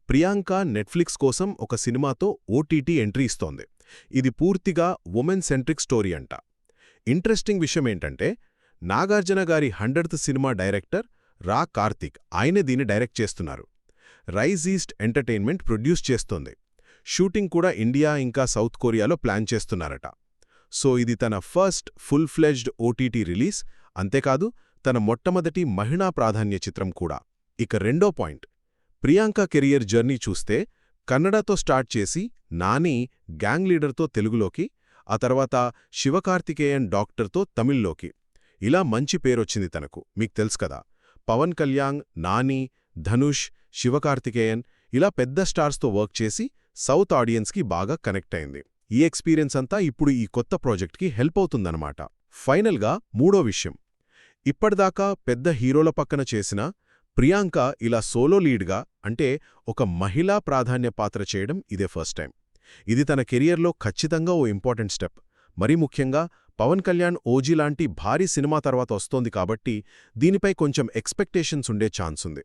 Priyanka Netflix కోసం ఒక సినిమాతో ఓటీటీ ఎంట్రీ ఇస్తోంది. ఇది పూర్తిగా ఉమెన్ సెంట్రిక్ స్టోరీ అంట. ఇంట్రెస్టింగ్ విషయమేంటంటే, నాగార్జున గారి 100th సినిమా డైరెక్టర్ రా కార్తిక్ ఆయనే దీన్ని డైరెక్ట్ చేస్తున్నారు. రైజ్ ఈస్ట్ ఎంటర్టైన్మెంట్ ప్రొడ్యూస్ చేస్తోంది. షూటింగ్ కూడా ఇండియా ఇంకా సౌత్ కొరియాలో ప్లాన్ చేస్తున్నారట. సో ఇది తన first full fledged OTT release. అంతేకాదు, తన మొట్టమొదటి మహిళా ప్రాధాన్య చిత్రం కూడా. ఇక రెండో పాయింట్, ప్రియాంక కెరియర్ జర్నీ చూస్తే కన్నడతో స్టార్ట్ చేసి నాని గ్యాంగ్ లీడర్తో తెలుగులోకి, ఆ తర్వాత శివకార్తికేయన్ డాక్టర్తో తమిళ్లోకి, ఇలా మంచి పేరొచ్చింది తనకు. మీకు తెలుసు కదా, పవన్ కళ్యాణ్, నాని, ధనుష్, శివకార్తికేయన్ ఇలా పెద్ద స్టార్స్తో వర్క్ చేసి సౌత్ ఆడియన్స్కి బాగా కనెక్ట్ అయింది. ఈ ఎక్స్పీరియన్స్ అంతా ఇప్పుడు ఈ కొత్త ప్రాజెక్ట్కి హెల్ప్ అవుతుందన్నమాట. ఫైనల్గా మూడో విషయం, ఇప్పటిదాకా పెద్ద హీరోల పక్కన చేసిన ప్రియాంక ఇలా సోలో లీడ్గా, అంటే ఒక మహిళా ప్రాధాన్య పాత్ర చేయడం ఇదే ఫస్ట్ టైం. ఇది తన కెరియర్లో ఖచ్చితంగా ఓ ఇంపార్టెంట్ స్టెప్. మరీ ముఖ్యంగా పవన్ కళ్యాణ్ ఓజీ లాంటి భారీ సినిమా తర్వాత వస్తోంది కాబట్టి దీనిపై కొంచెం ఎక్స్పెక్టేషన్స్ ఉండే ఛాన్స్ ఉంది.